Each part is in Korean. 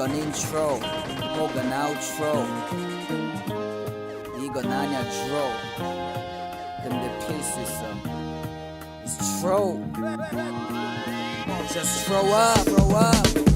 이건 인트로 혹은 아우트로 이건 아냐 드로 근데 필수 있어 It's true Just throw up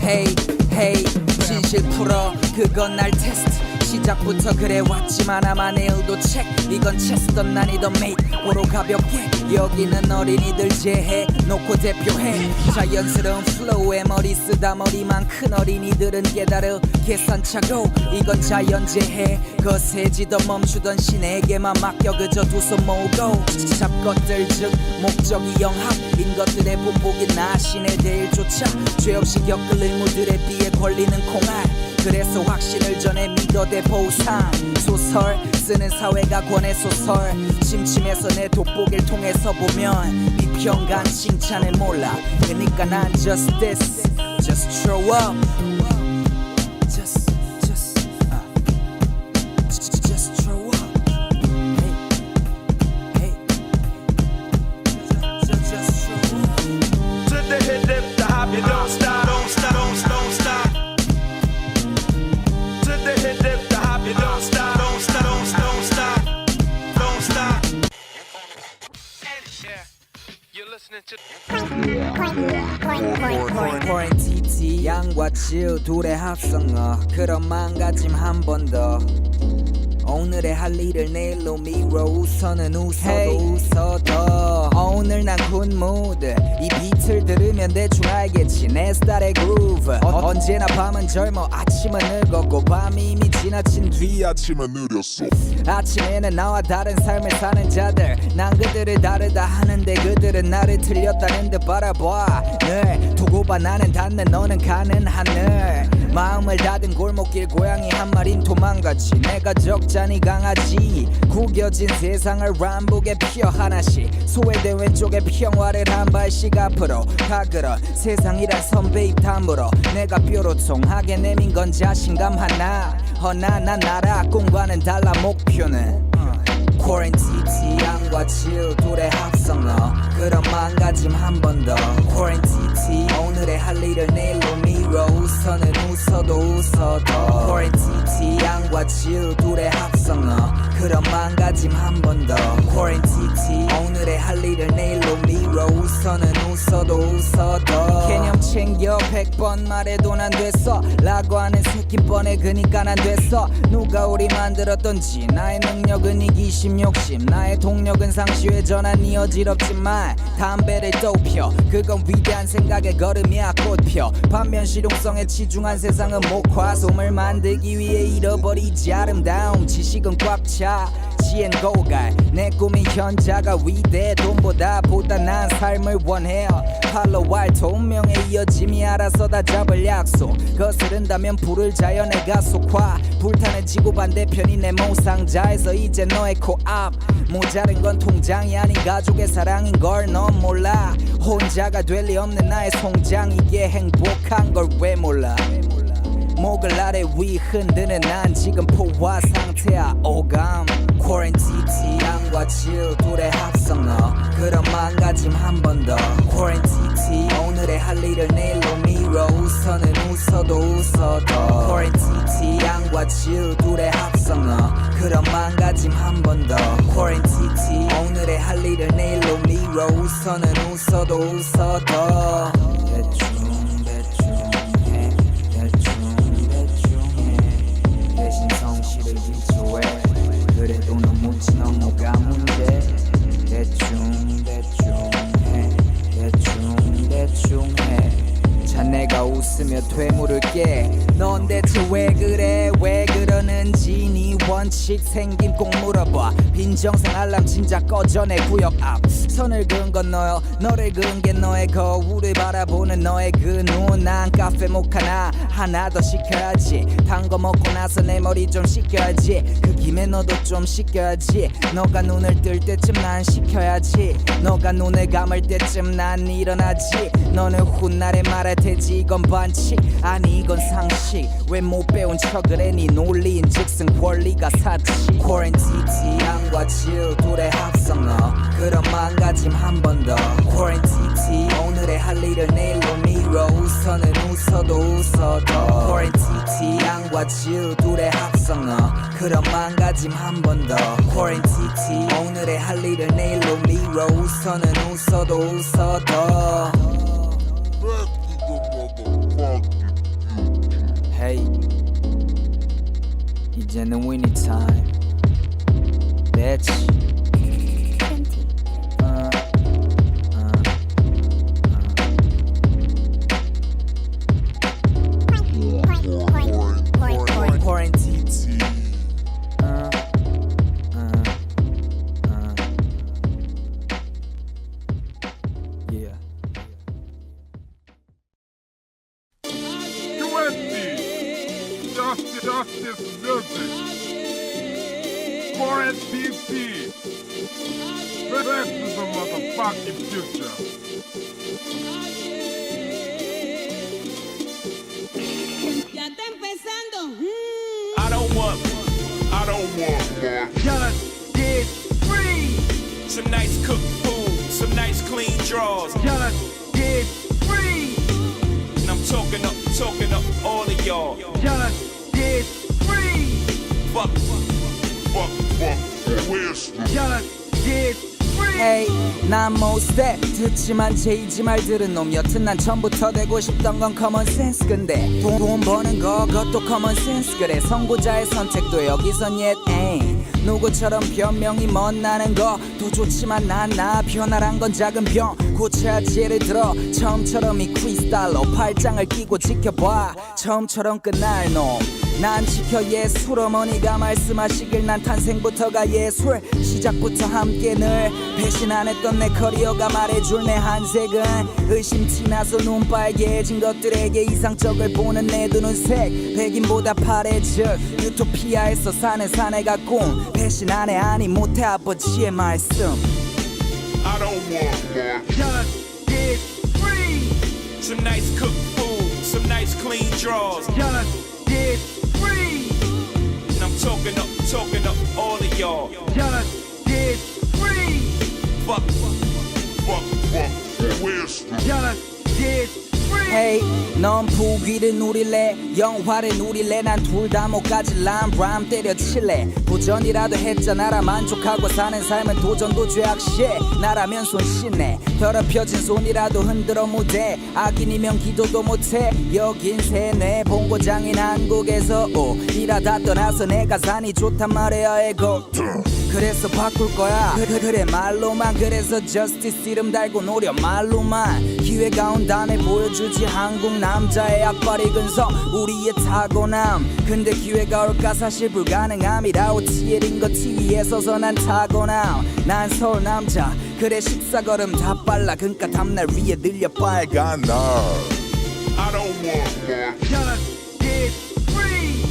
Hey hey 진실 풀어 그건 날 테스트 시작부터 그래왔지만 아만의 의도 책 이건 체스던 난이던 메이트 보러 가볍게 여기는 어린이들 재해 놓고 대표해 자연스러운 플로우에 머리 쓰다 머리만 큰 어린이들은 깨달어 계산차고 이건 자연재해 거세지던 멈추던 신에게만 맡겨 그저 두 손 모으고 잡것들 즉 목적이 영합인 것들의 본보기 나 신의 대일조차 죄 없이 겪을 의무들에 비해 권리는 콩알 그래서 확신을 전해 믿어대 보상 소설 쓰는 사회가 권해 소설 심심해서 내 돋보기를 통해서 보면 비평간 칭찬을 몰라 그니까 난 just this just throw up just throw up hey just throw up To the hit, dip, the hop, you don't stop, don't stop, don't stop. To the hit, dip, the hop, you don't stop, don't stop, don't stop, don't stop. Yeah, you're listening to. quarantine 양과 질 둘의 합성어 그런 마음가짐 한 번 더 오늘의 할 일을 내일로 미뤄 웃어는 웃어도 웃어도 오늘 난 good mood 이 비트를 들으면 대충 알겠지 내 스타일의 groove 언제나 밤은 젊어 아침은 늙었고 밤이 이미 지나친 뒤 아침은 느렸어 아침에는 나와 다른 삶을 사는 자들 난 그들을 다르다 하는데 그들은 나를 틀렸다는 듯 바라봐 늘 두고 봐 나는 닿는 너는 가는 하늘 마음을 닫은 골목길 고양이 한 마린 도망갔지 내가 적잖이 강아지 구겨진 세상을 람보게 피어 하나씩 소외된 왼쪽에 평화를 한 발씩 앞으로 가그런 세상이란 선배 입담으로 내가 뾰로통하게 내민 건 자신감 하나 허나 난 나라 꿈과는 달라 목표는 quarantine 양과 질 둘의 합성어 그런 마음가짐 한 번 더 quarantine 오늘의 할 일을 내일로 미뤄 웃어는 웃어도 웃어도 quarantine 양과 질 둘의 합성어 그런 마음가짐 한 번 더 quarantine 오늘의 할 일을 내일로 미뤄 웃어는 웃어도 웃어도 개념 챙겨 100번 말해도 난 됐어 라고 하는 새끼 뻔해 그니까 난 됐어 누가 우리 만들었던지 나의 능력은 이기심 욕심 나의 동력은 상시회 전한 이 어지럽지만 담배를 또 펴 그건 위대한 생각의 걸음이야 꽃펴 반면 실용성에 치중한 세상은 목화 솜을 만들기 위해 잃어버리지 아름다움 지식은 꽉차 지엔 고갈 내 꿈이 현자가 위대해 돈보다 보단한 삶을 원해요 팔로와할 운명의 이어짐이 알아서 다 잡을 약속 거스른다면 불을 자연의 가속화 불타는 지구 반대편이 내 모상자에서 이제 너의 코앞 모자른 건 통장이 아닌 가족의 사랑인 걸 넌 몰라 혼자가 될 리 없는 나의 송장 이게 행복한 걸 왜 몰라 목을 아래 위 흔드는 난 지금 포화 상태야 오감 quarantine 양과 질 둘의 합성어 그런 마음가짐 한 번 더 quarantine 오늘의 할 일을 내일로 미뤄 웃어는 웃어도 웃어도 quarantine 양과 질 둘의 합성어 그런 마음가짐 한 번 더 quarantine 오늘의 할 일을 내일로 미뤄 웃어는 웃어도 웃어도 대충 대신 성실을 위조해 그래도 너무 너무가 문제 대충 해 자네가 웃으며 퇴물을 깨넌 대체 왜 그래 왜 그러는지 네 원칙 생김 꼭 물어봐 빈정상 알람 진작 꺼져내 구역 앞 선을 그은 건 너여 너를 그은 게 너의 거울을 바라보는 너의 그 눈 난 카페 모카나 하나 더 시켜야지 단 거 먹고 나서 내 머리 좀 씻겨야지 그 김에 너도 좀 씻겨야지 너가 눈을 뜰 때쯤 난 시켜야지 너가 눈을 감을 때쯤 난 일어나지 너는 훗날에 말할 테지 이건 반칙 아니 이건 상식 왜 못 배운 척을 해 네 논리인 즉슨 권리가 사치 quarantine 양과 질 둘의 합성어 그런 마음가짐 한 번 더 quarantine 오늘의 할 일을 내일로 미뤄 리로 웃어는 웃어도 웃어도 quarantine 양과 질 둘의 합성어 그럼 망가짐 한 번 더 quarantine 오늘의 할 일을 내일로 미뤄 웃어는 웃어도 웃어도 Hey 이제는 winning time bitch quarantine yeah Justice Music. Quarantine. This is a motherfucking future. Ya está empezando. I don't want more. Just get free. Some nice cooked food, some nice clean drawers. Just get free. And I'm talking up all of y'all. Just get free. Fuck. Just get free. Hey, 난 most 듣지만 제이지 말 들은 놈 여튼 난 처음부터 되고 싶던 건 common sense 근데 돈 버는 거 그것도 common sense 그래 선고자의 선택도 여기선 yet ain't 누구처럼 변명이 멋나는 거도 좋지만 나 변화란 건 작은 병 고쳐야지 예를 들어 처음처럼 이 크리스탈로 팔짱을 끼고 지켜봐 처음처럼 끝날 놈 난 지켜 예술 어머니가 말씀하시길 난 탄생부터가 예술 시작부터 함께 늘 배신 안 했던 내 커리어가 말해줄 내 한색은 의심 티나서 눈 빨개진 것들에게 이상적을 보는 내 두 눈색 백인보다 파래져 유토피아에서 사는 사내가 꿈 배신 안 해 아니 못해 아버지의 말씀 I don't want more. Just get free. Some nice cooked food, some nice clean drawers. Just get free. And I'm talking up all of y'all. Just get free. Fuck. Just get free. Hey, 넌 부귀를 누릴래 영화를 누릴래 난 둘 다 못 가질람 람 때려칠래 도전이라도 했잖아라 만족하고 사는 삶은 도전도 죄악시에 나라면 손 씻네 더럽혀진 손이라도 흔들어 무대 악인이면 기도도 못해 여긴 세뇌 본고장인 한국에서 일하다 떠나서 내가 산이 좋단 말이야 해고 그래서 바꿀 거야 그래 말로만 그래서 justice 이름 달고 노려 말로만 기회가 온다음에 보여주지 한국 남자의 악바리 근성 우리의 타고남 근데 기회가 올까 사실 불가능함이라고 TL인 거 TV에 서서 난 타고남 난 서울 남자 그래 식사걸음 다 빨라 그니까 다음날 위에 늘려 빨간 날 I don't want more. Just get free.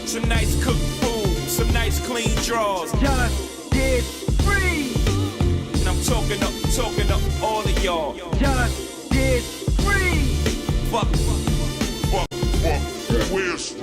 Some nice cooked food, some nice clean drawers. Just get free. And I'm talking up all of y'all. Just get free. Fuck.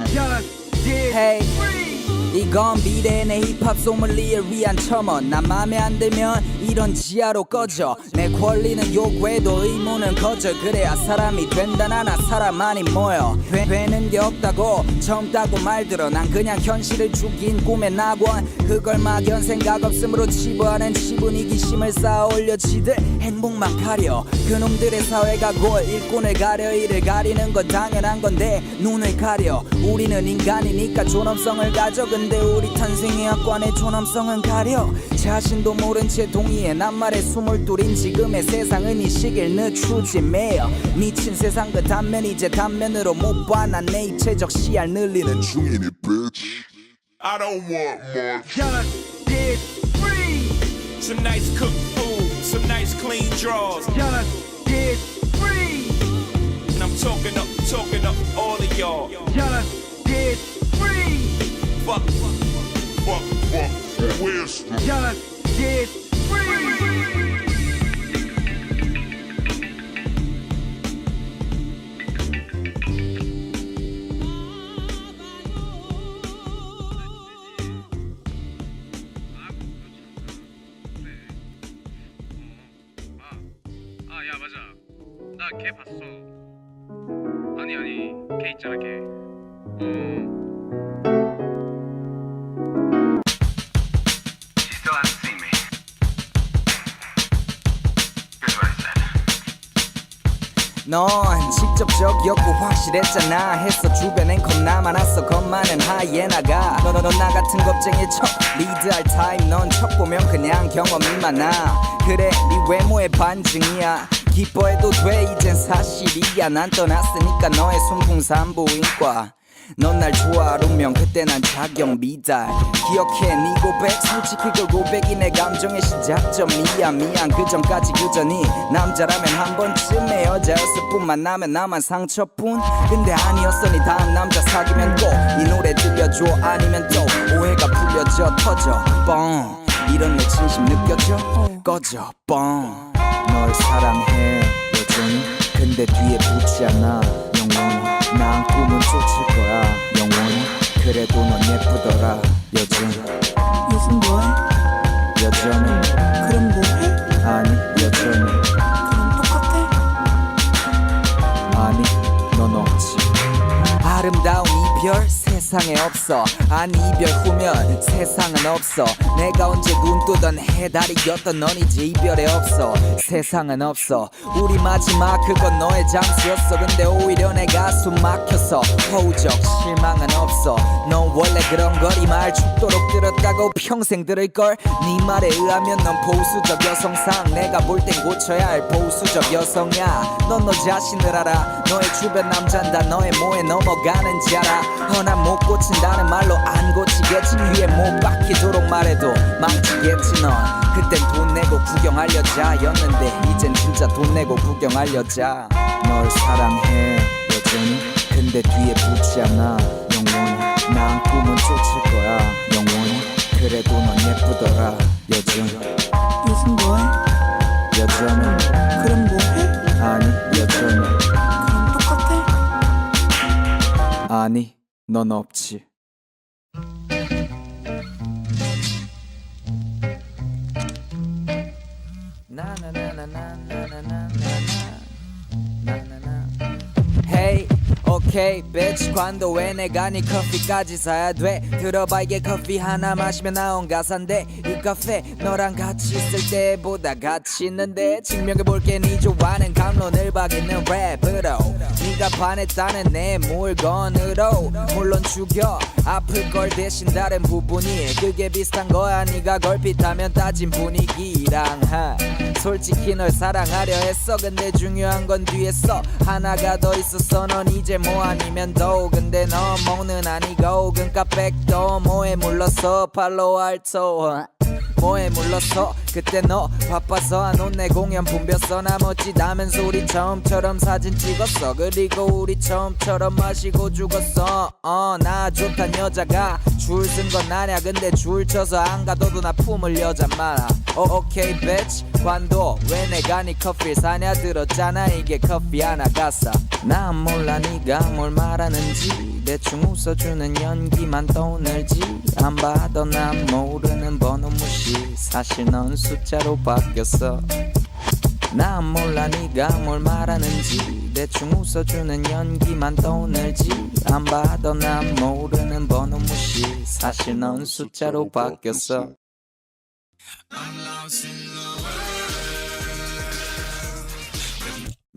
Just get Hey. free. 이건 미래의 내 힙합 소믈리에 위한 첨언 난 맘에 안 들면 이런 지하로 꺼져 내 권리는 요구해도 의무는 거절 그래야 사람이 된다 나나 사람 많이 모여 되는 게 없다고 젊다고 말들어 난 그냥 현실을 죽인 꿈의 낙원 그걸 막연 생각 없음으로 치부하는 치분 이기심을 쌓아 올려 지들 행복만 가려 그놈들의 사회가 골 일꾼을 가려 이를 가리는 건 당연한 건데 눈을 가려 우리는 인간이니까 존엄성을 가져 근데 우리 탄생의 약관의 존엄성은 가려 자신도 모른 채 동의해 낱말에 숨을 뚫린 지금의 세상은 이 시길 늦추지 매여 미친 세상 그 단면 이제 단면으로 못 봐 난 내 입체적 시야를 늘리는 중이니 bitch I don't want more. Just get free. Some nice cooked food, some nice clean drawers. Just get free. And I'm talking up all of y'all. Just get free. Fuck. Just get free. 야 맞아 나 걔 봤어 아니 걔 있잖아 걔. Still hasn't seen me. Here's what I said. 넌 직접적이었고 확실했잖아 했어. 주변엔 겁나 많았어. 겁 많은 하이에나가 너 나 같은 겁쟁이 척 리드할 타임. 넌 척 보면 그냥 경험이 많아. 그래 네 외모의 반증이야. 기뻐해도 돼 이젠 사실이야. 난 떠났으니까 너의 순풍산부인과. 넌 날 좋아하면 그때 난 자격 미달. 기억해 네 고백 솔직히 그 고백이 내 감정의 시작점이야. 미안 그 전까지 그전이 남자라면 한 번쯤의 여자였을 뿐. 만나면 나만 상처뿐. 근데 아니었어. 네 다음 남자 사귀면 꼭 이 노래 들려줘. 아니면 또 오해가 풀려져 터져 뻥. 이런 내 진심 느껴져 꺼져 뻥. 널 사랑해 여전히. 근데 뒤에 붙지 않아 영원히. 난 꿈은 쫓을 거야 영원히. 그래도 넌 예쁘더라 여전히. 요즘 뭐해? 여전히. 그럼 뭐해? 아니 여전히. 그럼 똑같아? 아니 넌 없지. 아름다운 이별 세상에 없어. 아니 이별 후면 세상은 없어. 내가 언제 눈 뜨던 해달이었던 넌 이제 이별에 없어. 세상은 없어. 우리 마지막 그건 너의 잠수였어. 근데 오히려 내가 숨 막혔어. 허우적 실망은 없어. 넌 원래 그런 걸 이 말 죽도록 들었다고 평생 들을걸. 네 말에 의하면 넌 보수적 여성상. 내가 볼 땐 고쳐야 할 보수적 여성이야. 넌 너 자신을 알아. 너의 주변 남잔 다 너의 뭐에 넘어가는지 알아. 난 못 고친다는 말로 안 고치겠지. 귀에 못 박히도록 말해도 망치겠지. 넌 그땐 돈 내고 구경할 여자였는데 이젠 진짜 돈 내고 구경할 여자. 널 사랑해 여전히. 근데 뒤에 붙지 않아 영원히. 난 꿈은 쫓을 거야 영원히. 그래도 넌 예쁘더라 여전히. 요즘 뭐해? 여전히. 그럼 뭐해? 아니 여전히. 그럼 똑같아? 아니 넌 없지. Hey, okay, bitch. 관도 왜 내가 네 커피까지 사야 돼? 들어봐 이게 커피 하나 마시면 나온 가사인데 이 카페 너랑 같이 있을 때보다 가치 있는데 증명해볼게. 네 좋아하는 감론을 박이는 랩으로 네가 반했다는 내 물건으로 물론 죽여 아플 걸 대신 다른 부분이 그게 비슷한 거야. 네가 걸핏하면 따진 분위기랑 솔직히 널 사랑하려 했어. 근데 중요한 건 뒤에서 하나가 더 있었어. 넌 이제 뭐 아니면 도. 근데 너 뭐는 아니고 그니까 백도 뭐에 물렀어. 팔로우 알토 뭐에 물렀어. 그때 너 바빠서 안 온 내 공연 붐볐어. 나 멋지다면 소리 처음처럼 사진 찍었어. 그리고 우리 처음처럼 마시고 죽었어. 나 좋단 여자가 줄 쓴 건 나냐. 근데 줄 쳐서 안 가둬도 나 품을 여자 많아. 오케이 bitch. 관도 왜 내가 네 커피를 사냐. 들었잖아 이게 커피 하나 가사. 난 몰라 네가 뭘 말하는지. 대충 웃어주는 연기만 떠오늘지. 안 봐도 난 모르는 번호 무시. 사실 넌 숫자로 바뀌었어. 난 몰라 네가 뭘 말하는지. 대충 웃어주는 연기만 떠오늘지. 안 봐도 난 모르는 번호 무시. 사실 넌 숫자로 바뀌었어.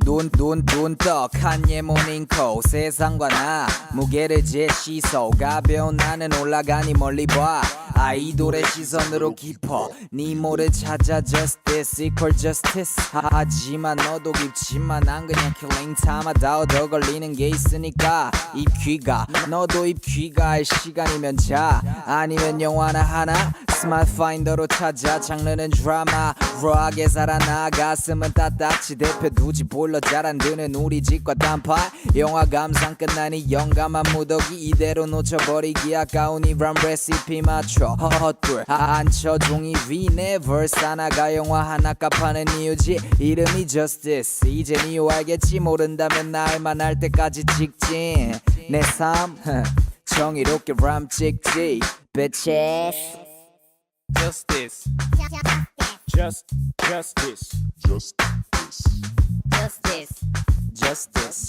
눈떡 한예 모닝코. 세상과 나 무게를 제시소. 가벼운 나는 올라가니 멀리 봐. 아이돌의 시선으로 깊어. 네 모를 찾아 justice equal justice. 하지만 너도 깊지만 난 그냥 killing time마다 얻어 걸리는 게 있으니까 입귀가. 너도 입귀가 할 시간이면 자. 아니면 영화나 하나 스마트 파인더로 찾아. 장르는 드라마 락에 살아나. 가슴은 빳빳이 대표두지. 볼러 잘 안 드는 우리 집과 단팥. 영화 감상 끝나니 영감한 무더기. 이대로 놓쳐버리기 아까운 이 람 레시피 맞춰 헛불 앉혀 종이 위에 verse 하나가 영화 하나 값하는 이유지. 이름이 justice. 이제 이유 알겠지. 모른다면 날만 할 때까지 직진. 내 삶 정의롭게 람 찍지 bitches. Justice. Justice.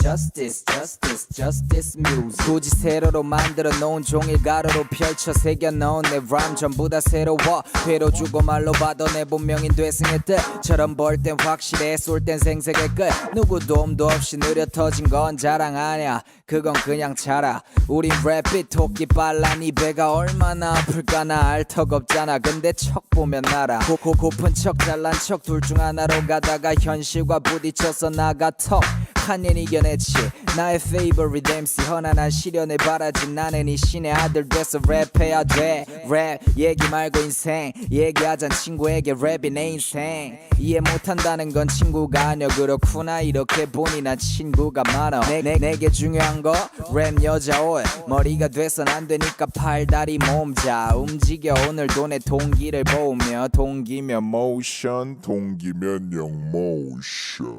Justice music. 굳이 세로로 만들어 놓은 종일 가로로 펼쳐 새겨 넣은 내 람 전부 다 새로워. 회로 주고 말로 봐도 내 본명인 되승의 뜻처럼 벌 땐 확실해 쏠 땐 생색의 끝. 누구 도움도 없이 느려 터진 건 자랑 아냐. 그건 그냥 차라. 우린 랩빛 토끼 빨라. 니 배가 얼마나 아플까 나 알 턱 없잖아. 근데 척 보면 알아. 고픈 척 잘난 척 둘 중 하나로 가다가 현실과 부딪혀서 나가 턱 한년 이겨냈지. 나의 favorite MC 허난한 시련을 바라진 나는 이 신의 아들 돼서 랩해야 돼. 랩 얘기 말고 인생 얘기하잔 친구에게 랩이 내 인생. 이해 못한다는 건 친구가 아니야. 그렇구나 이렇게 보니 난 친구가 많아. 내게 중요한 거 랩 여자 옷 머리가 돼선 안 되니까 팔다리 몸자 움직여. 오늘도 내 동기를 보며 동기면 모션 동기면 영모션.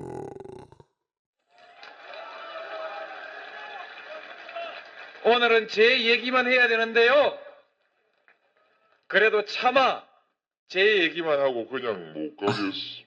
오늘은 제 얘기만 해야 되는데요. 그래도 차마 제 얘기만 하고 그냥 못 가겠어.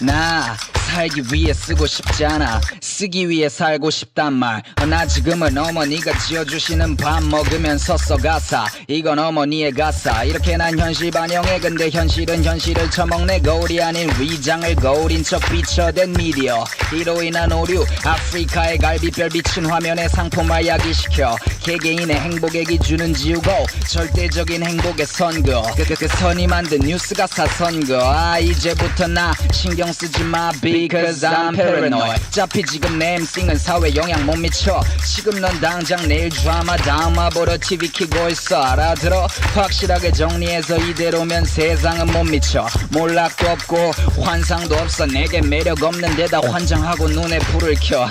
나 살기 위해 쓰고 싶잖아. 쓰기 위해 살고 싶단 말. 나 지금은 어머니가 지어주시는 밥 먹으면서 써가사. 이건 어머니의 가사. 이렇게 난 현실 반영해. 근데 현실은 현실을 처먹네. 거울이 아닌 위장을 거울인 척 비춰댄 미디어. 이로 인한 오류. 아프리카의 갈비뼈 비친 화면에 상품화 야기시켜. 개개인의 행복의 기준은 지우고 절대적인 행복의 선거. 그 선이 만든 뉴스가 사선거. 아 이제부터 나 신경 쓰지 마 because I'm paranoid. 어차피 지금 내 MC는 사회 영향 못 미쳐. 지금 넌 당장 내일 드라마 다음화 보러 TV 켜고 있어. 알아들어? 확실하게 정리해서 이대로면 세상은 못 미쳐. 몰락도 없고 환상도 없어. 내게 매력 없는 데다 환장하고 눈에 불을 켜.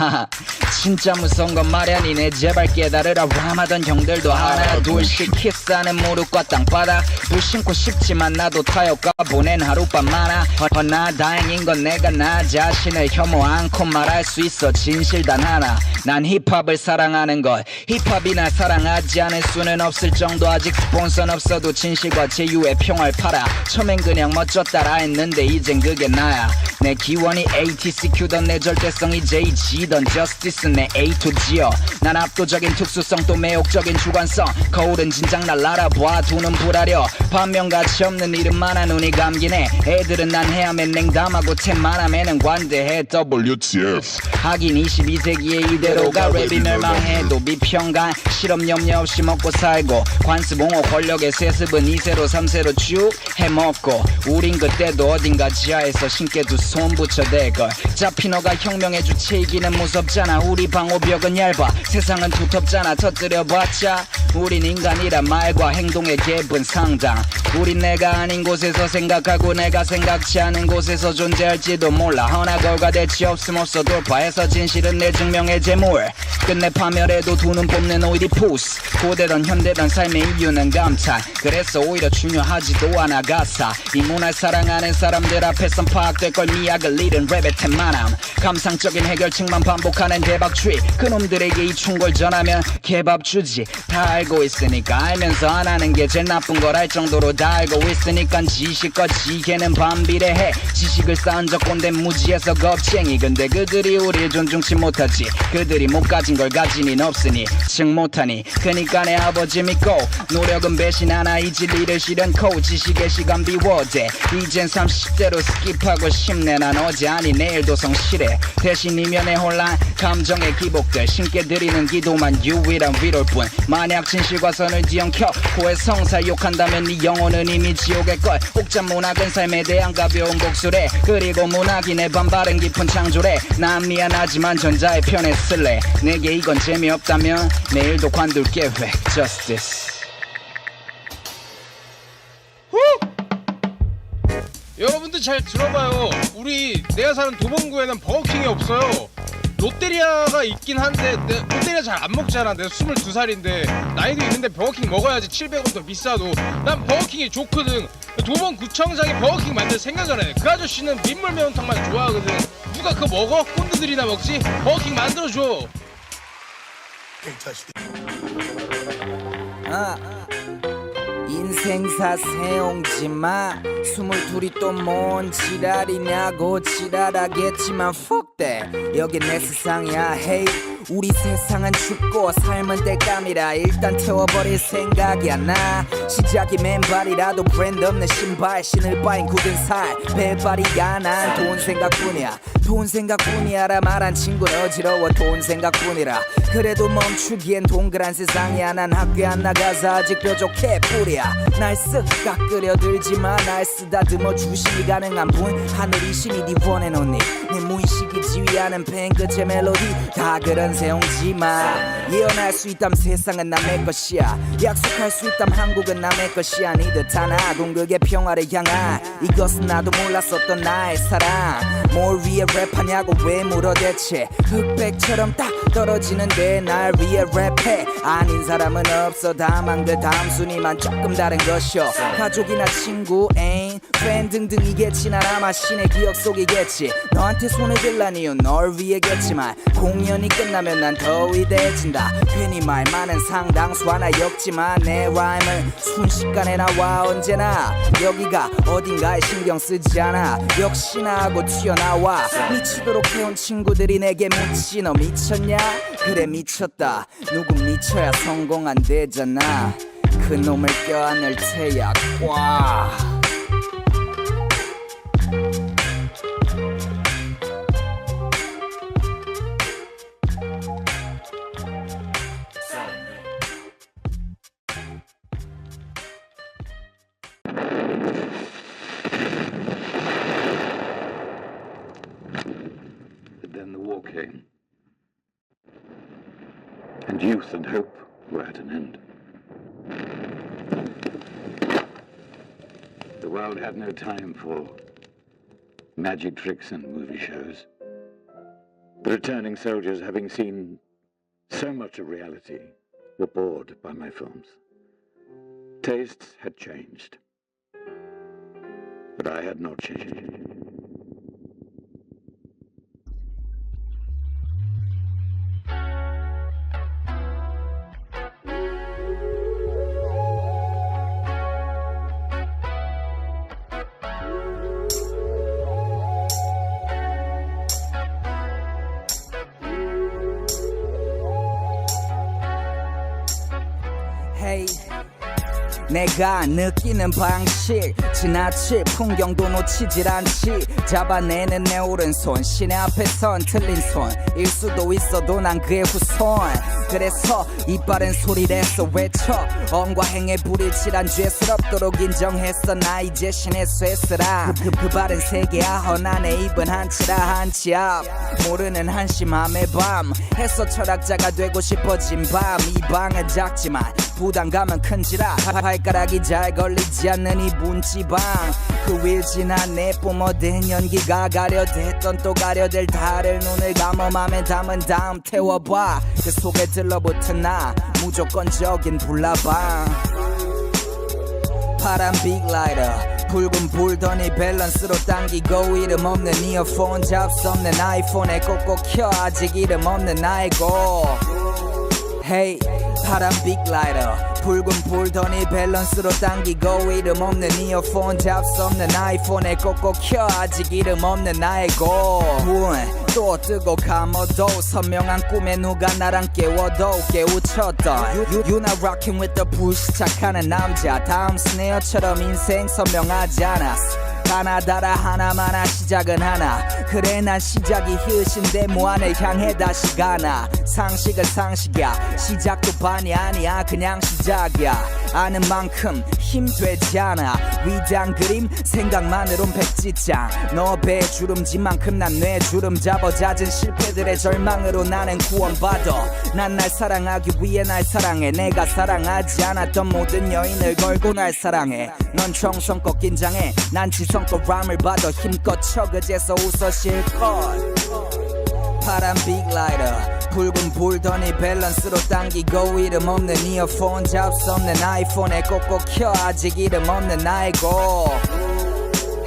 진짜 무서운 건 말야. 니네 제발 깨달으라. 람하던 형들도 하나 둘씩 키스하는 무릎과 땅바닥 부신고 싶지만 나도 타협과 보낸 하룻밤 많아. 나 다행인 건 내가 나 자신을 혐오 않고 말할 수 있어. 진실 단 하나. 난 힙합을 사랑하는 것. 힙합이 날 사랑하지 않을 수는 없을 정도. 아직 스폰서는 없어도 진실과 제휴의 평화를 팔아. 처음엔 그냥 멋져 따라 했는데 이젠 그게 나야. 내 기원이 ATCQ던 내 절대성이 JG던 Justice는 내 A to G여. 난 압도적인 특수성 또 매혹적인 주관성. 거울은 진작 날 알아봐 두는 불하려. 반면 가치 없는 이름만한 눈이 감기네. 애들은 난 해야만 냉담하고 템만하면은 관대해. WTF. 하긴 22세기에 이대로가 랩이 멸망해도 비평간 실험 염려 없이 먹고 살고 관습봉호 권력의 세습은 2세로 3세로 쭉 해먹고 우린 그때도 어딘가 지하에서 신께 두 손 붙여댈걸. 잡히 너가 혁명의 주체이기는 무섭잖아. 우리 방어벽은 얇아. 세상은 두텁잖아. 터뜨려봤자 우린 인간이라 말과 행동의 갭은 상당. 우린 내가 아닌 곳에서 생각하고 내가 생각지 않은 곳에서 존재할지도 몰라. 허나 결과대치 없음 없어 돌파해서 진실은 내 증명의 재물. 끝내 파멸해도 두 눈 뽑는 오이디푸스. 고대던 현대던 삶의 이유는 감탄. 그래서 오히려 중요하지도 않아 가사. 이 문화를 사랑하는 사람들 앞에선 파악될 걸 미학을 잃은 랩의 템만함. 감상적인 해결책만 반복하는 대박주의. 그놈들에게 이 충고를 전하면 개밥 주지. 다 알고 있으니까 알면서 안 하는 게 제일 나쁜 걸 알 정도로 다 알고 있으니까 지식과 지혜는 반비례해. 지식을 쌓은 적 꼰대 무지해서 겁쟁이. 근데 그들이 우릴 존중치 못하지. 그들이 못 가진 걸 가진 이는 없으니 증 못하니. 그니까 내 아버지 믿고 노력은 배신하나 이 진리를 실현코 지식의 시간 비워대. 이젠 30대로 스킵하고 싶네. 난 어제 아니 내일도 성실해. 대신 이면의 혼란 감정의 기복들 신께 드리는 기도만 유일한 위로일 뿐. 만약 진실과 선을 뒤엉켜 고해 성살 욕한다면 네 영혼은 이미 지옥일걸. 옥자 문학은 삶에 대한 가벼운 복수래. 그리고 문학이 내 반발은 깊은 창조래. 난 미안하지만 전자의 편에 쓸래. 내게 이건 재미없다면 내일도 관둘 계획. Justice. 여러분들 잘 들어봐요. 우리 내가 사는 도봉구에는 버거킹이 없어요. 롯데리아가 있긴 한데 롯데리아 잘 안 먹잖아. 내가 22살인데 나이도 있는데 버거킹 먹어야지. 700원 더 비싸도 난 버거킹이 좋거든. 도봉구청장이 버거킹 만들 생각을 해. 그 아저씨는 민물 매운탕만 좋아하거든. 누가 그거 먹어? 꼰대들이나 먹지. 버거킹 만들어줘. 인생사 세옹지마 22이 또 뭔 지랄이냐고 지랄하겠지만 fuck that 여긴 내 세상이야 hey 우리 세상은 춥고 삶은 땔감이라 일단 태워버릴 생각이야 나 시작이 맨발이라도 브랜드 없는 신발 신을 바인 굳은 살 배발이야 난 돈 생각뿐이야 돈 생각뿐이야라 말한 친구는 어지러워 돈 생각뿐이라 그래도 멈추기엔 동그란 세상이야 난 학교에 안 나가서 아직 뾰족해 뿌리야 날 쓱 깎으려들지마 날 쓰다듬어 주시기 가능한 분 하늘이 신이 네 원해놓니 내 무의식이 지휘하는 뱅크제 멜로디 다 그런 세옹지마 예언할 수 있담 세상은 남의 것이야 약속할 수 있담 한국은 남의 것이 아니듯 하나 동극의 평화를 향한 이것은 나도 몰랐었던 나의 사랑 뭘 위해 랩하냐고 왜 물어 대체 흑백처럼 딱 떨어지는데 날 위해 랩해 아닌 사람은 없어 다만 그 다음 순위만 조금 다른 것이여 가족이나 친구 애인 팬 등등이겠지 난 아마 신의 기억 속이겠지 너한테 손을 들란 이유 널 위해겠지만 공연이 끝나면 난 더 위대해진다 괜히 말 많은 상당수 하나 엮지만 내 라임은 순식간에 나와 언제나 여기가 어딘가에 신경 쓰지 않아 역시나 하고 튀어나와 미치도록 해온 친구들이 내게 묻지 너 미쳤냐 그래 미쳤다 누구 미쳐야 성공 안 되잖아 그놈을 껴안을 테야 꽉 Then the war came, and youth and hope were at an end. The world had no time for magic tricks and movie shows. The returning soldiers, having seen so much of reality, were bored by my films. Tastes had changed, but I had not changed. Hey 내가 느끼는 방식 지나칠 풍경도 놓치질 않지 잡아내는 내 오른손 신의 앞에선 틀린 손일 수도 있어도 난 그의 후손 그래서 이 빠른 소리를 해서 외쳐 언과 행에 부딪히란 죄스럽도록 인정했어 나 이제 신의 쇠스라 그 바른 세계야 허난의 입은 한치라 한치 앞 모르는 한심함의 밤 해서 철학자가 되고 싶어진 밤 이 방은 작지만 부담감은 큰지라 발가락이 잘 걸리지 않는 이 문지방 그 윌 지나 내 뿜어댄 연기가 가려댔던 또 가려댈 달을 눈을 감아 맘에 담은 다음 태워봐 그 속에 들러붙은 나 무조건적인 불나방 파란 빅라이터 붉은 불더니 밸런스로 당기고 이름 없는 이어폰 잡스 없는 아이폰에 꼭꼭 켜 아직 이름 없는 나의 곡 Hey 파란 빅라이터 붉은 불더니 밸런스로 당기고 이름 없는 이어폰 잡스 없는 아이폰에 꼭꼭 켜 아직 이름 없는 나의 곡 또 뜨고 감아도 선명한 꿈에 누가 나랑 깨워도 깨우쳤던 You not rocking with the push 착하는 남자 다음 스네어처럼 인생 선명하지 않았어 하나다라 하나마나 시작은 하나 그래 난 시작이 희으신데 무한을 향해 다시 가나 상식은 상식이야 시작도 반이 아니야 그냥 시작이야 아는 만큼 힘되지 않아 위대한 그림 생각만으론 백지장 너 배주름지만큼 난 뇌주름 잡아 잦은 실패들의 절망으로 나는 구원받아 난 날 사랑하기 위해 날 사랑해 내가 사랑하지 않았던 모든 여인을 걸고 날 사랑해 넌 정성껏 긴장해 난 지성껏 람을 봐도 힘껏 쳐 그제서 웃어 실컷 파란 빅라이터 붉은 불더니 밸런스로 당기고 이름 없는 이어폰 잡스 없는 아이폰에 꼭꼭 켜 아직 이름 없는 나의 곡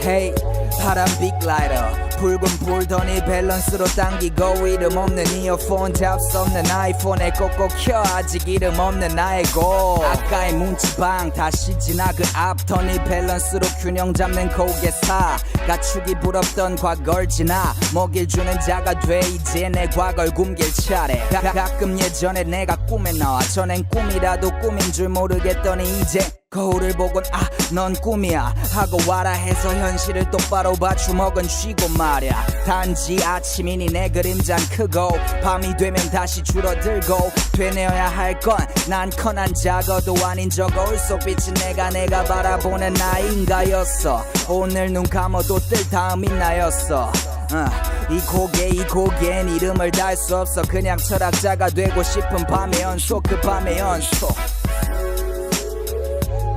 Hey 파란 빅라이터 붉은 볼더니 밸런스로 당기고 이름 없는 이어폰 잡스 없는 아이폰에 꼭꼭 켜 아직 이름 없는 나의 곡 아까의 문지방 다시 지나 그 앞터니 밸런스로 균형 잡는 고개사 가축이 부럽던 과거를 지나 먹일 주는 자가 돼 이제 내 과거를 굶길 차례 가끔 예전에 내가 꿈에 나와 전엔 꿈이라도 꿈인 줄 모르겠더니 이제 거울을 보곤 아 넌 꿈이야 하고 와라 해서 현실을 똑바로 봐 주먹은 쥐고 말야 단지 아침이니 내 그림잔 크고 밤이 되면 다시 줄어들고 되뇌어야 할 건 난 커난 작어도 아닌 저 거울 속 빛은 내가 바라보는 나인가였어 오늘 눈 감아도 뜰 다음이 나였어 이 곡엔 이름을 달 수 없어 그냥 철학자가 되고 싶은 밤의 연속 그 밤의 연속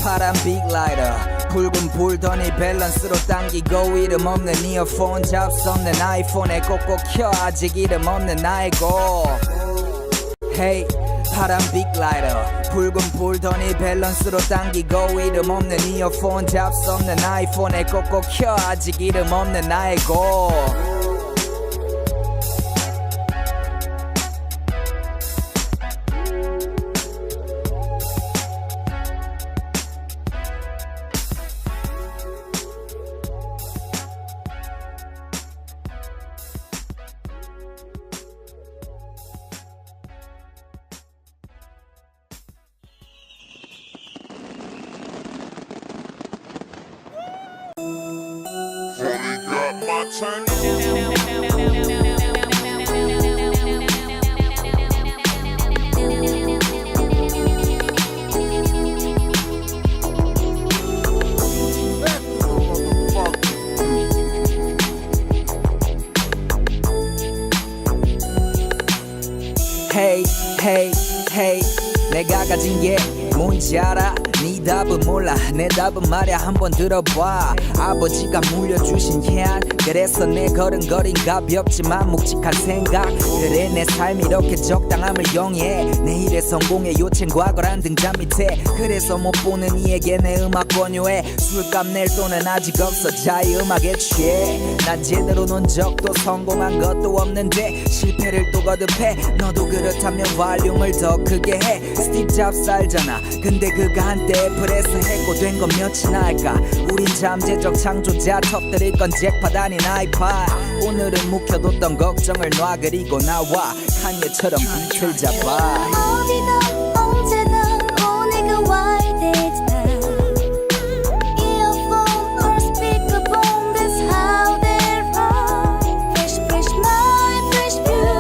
파란 빅라이터 붉은 볼더니 밸런스로 당기고 이름 없는 이어폰 잡스 없는 아이폰에 꼭꼭 켜 아직 이름 없는 나의 곡 Hey 파란 빅라이터 붉은 볼더니 밸런스로 당기고 이름 없는 이어폰 잡스 없는 아이폰에 꼭꼭 켜 아직 이름 없는 나의 곡 Hey 내가 가진 게 뭔지 알아? 네 답은 몰라 내 답은 말야 한번 들어봐 아버지가 물려주신 해안 그래서 내 걸음걸인 가볍지만 묵직한 생각 그래 내 삶이 이렇게 적당함을 영위해 내일의 성공의 요체는 과거란 등잔 밑에 그래서 못 보는 이에게 내 음악 권유해 술값 낼 돈은 아직 없어 자유음악에 취해 난 제대로 논 적도 성공한 것도 없는데 실패를 또 거듭해 너도 그렇다면 발륨을 더 크게 해 스티브 잡스 알잖아 근데 그가 한때 애플에서 해고된 건 몇이나 할까 우린 잠재적 창조자 터뜨릴 건 잭팟 아닌 아이팟 오늘은 묵혀뒀던 걱정을 놔 그리고 나와 칸예처럼 비틀 잡아 어디든 언제든 오늘과 와야 되잖아 Earphone or speakerphone that's how they run Fresh mind, fresh view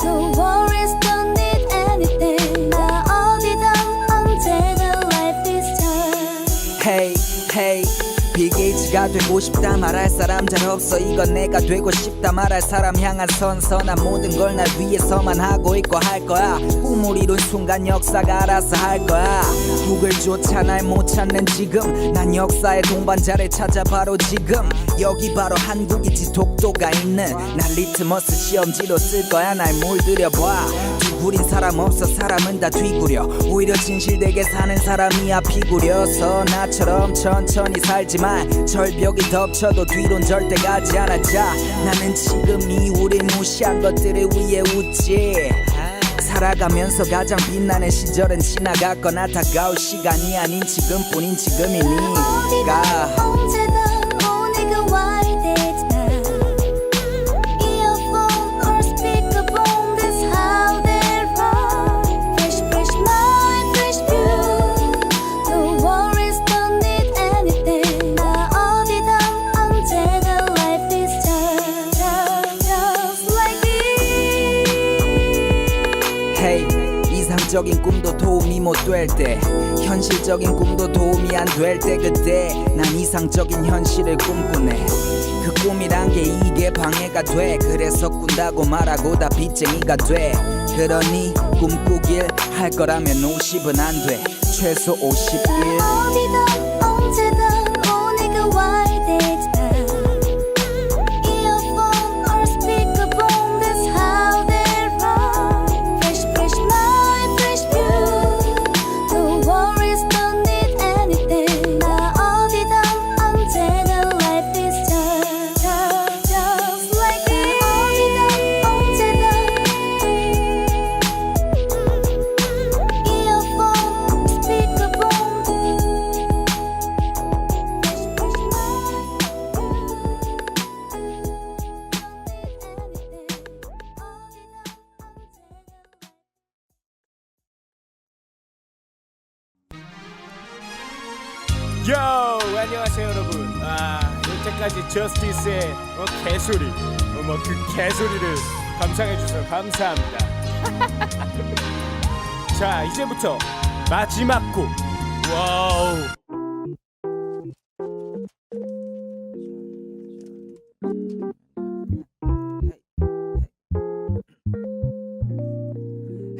No worries, don't need anything 나 어디든 언제든 life is time Hey 빌 게이츠가 되고 싶다 말할 사람 잘 없어 이건 내가 되고 싶다 말할 사람 향한 선선한 모든 걸 날 위해서만 하고 있고 할 거야 꿈을 이룬 순간 역사가 알아서 할 거야 구글조차 날 못 찾는 지금 난 역사의 동반자를 찾아 바로 지금 여기 바로 한국이지 독도가 있는 날 리트머스 시험지로 쓸 거야 날 물들여봐 뒤구린 사람 없어 사람은 다 뒤구려 오히려 진실되게 사는 사람이야 피구려서 나처럼 천천히 살지만 절벽이 덮쳐도 뒤론 절대 가지 않았자 나는 지금이 우린 무시한 것들을 위해 웃지 살아가면서 가장 빛나는 시절은 지나갔거나 다가올 시간이 아닌 지금뿐인 지금이니까 언제든 오늘과 와야 되잖아 Earphone or speakerphone that's how they run Fresh mind, fresh view No worries, don't need anything 나 어디든 언제든 life is just like this Hey 이상적인 꿈도 도움이 못 될 때 현실적인 꿈도 도움이 안 될 때 그때 난 이상적인 현실을 꿈꾸네 그 꿈이란 게 이게 방해가 돼 그래서 꾼다고 말하고 다 빚쟁이가 돼 그러니 꿈꾸길 할 거라면 50은 안 돼 최소 51 어디든 언제든 오늘과 와야 되잖아 Earphone or speakerphone that's how they run Fresh mind, fresh view No worries, don't need anything 나 어디든 언제든 life is 요 안녕하세요 여러분. 여태까지 저스티스의 개소리 그 개소리를 감상해주셔서 감사합니다. 자 이제부터 마지막 곡. 와우.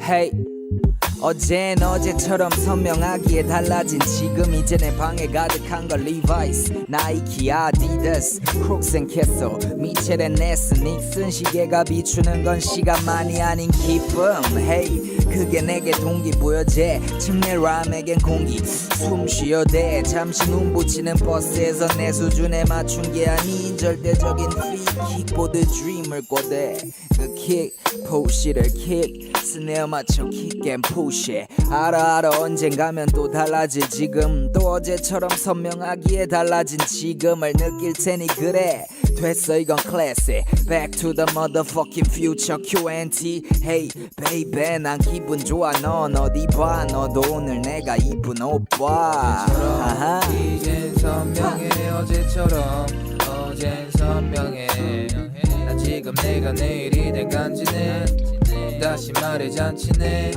Hey 어젠 어제처럼 선명하기에 달라진 지금 이제 내 방에 가득한 걸 리바이스 나이키 아디다스 크록스 앤 캐서 미첼 앤 네스 닉슨 시계가 비추는 건 시간만이 아닌 기쁨 Hey 그게 내게 동기부여제 침내 람에겐 공기 숨 쉬어대 잠시 눈 붙이는 버스에서 내 수준에 맞춘 게 아닌 절대적인 free 킥보드 드림을 꽂대 그 킥 푸시를 킥 스네어 맞춰 킥 앤 푸시 알아 언젠가면 또 달라질 지금 또 어제처럼 선명하기에 달라진 지금을 느낄 테니 그래 됐어 이건 클래식 Back to the motherfucking future QNT Hey baby 난 기분 좋아 넌 어디 봐 너도 오늘 내가 이쁜 오빠 아하. 이젠 선명해 어제처럼 어젠 선명해 난 지금 내가 내일이 된 간지네 다시 말해 잔치네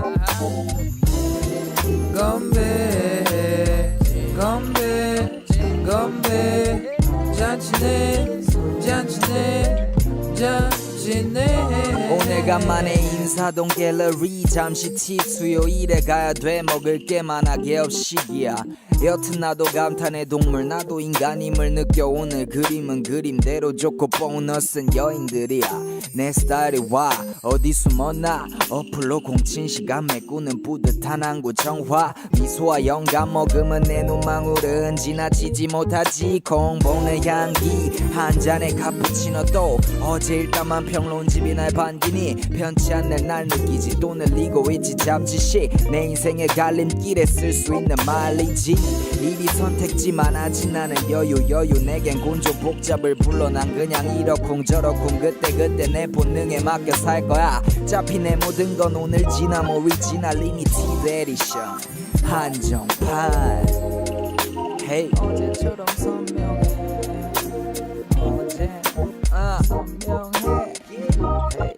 건배 건배 건배 잔치네 잔치네 잔치네 오늘간만에 인사동 갤러리 잠시 티 수요일에 가야 돼 먹을 게 많아 개업식이야 여튼 나도 감탄의 동물 나도 인간임을 느껴 오늘 그림은 그림대로 좋고 보너스는 여인들이야 내 스타일이 와 어디 숨었나 어플로 공친 시간 메꾸는 뿌듯한 한국 정화 미소와 영감 먹으면 내 눈망울은 지나치지 못하지 콩보는 향기 한 잔의 카푸치노도 어제 일단만 평론집이 날 반기니 편치 않는 날 느끼지 또 늘리고 있지 잠시씩 내 인생의 갈림길에 쓸 수 있는 말이지 일이 선택지 많아진 나는 여유 내겐 곤조 복잡을 불러 난 그냥 이러쿵저러쿵 그때 내 본능에 맡겨 살 거야 어차피 내 모든 건 오늘 지남 오리지널 리미티드 에디션 한정판 Hey 어제처럼 선명해 어제 선명해 Hey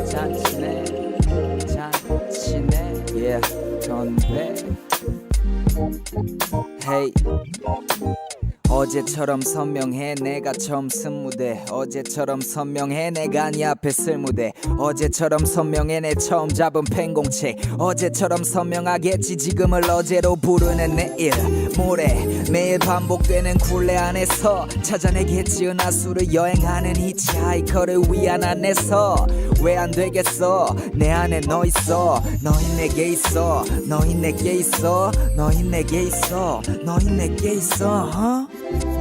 잔치네 Yeah, 건배 Hey 어제처럼 선명해 내가 처음 쓴 무대 어제처럼 선명해 내가 네 앞에 쓸 무대 어제처럼 선명해 내 처음 잡은 pen공책 어제처럼 선명하겠지 지금을 어제로 부르는 내일 모레 매일 반복되는 굴레 안에서 찾아내겠지 은하수를 여행하는 히치하이커를 위한 안에서 왜 안 되겠어 내 안에 너 있어 너희 내게 있어 너희 내게 있어 너희 내게 있어 너희 내게 있어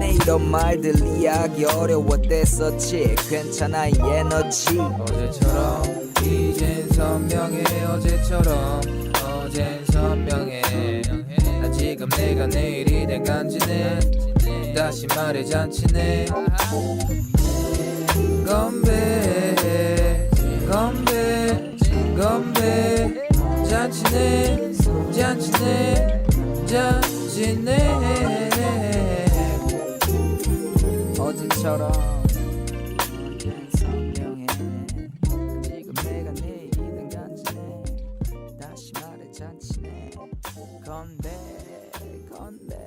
내 이런 말들 이해하기 어려웠댔었지 괜찮아 이 에너지 어제처럼 이젠 선명해 어제처럼 어젠 선명해 난 지금 내가 내일이 된 간지네 다시 말해 잔치네 건배 건배 건배 잔치네 잔치네 잔치네 어제처럼 어젠 선명해 지금 내가 내일이든 간지네 다시 말해 잔치네 건배 건배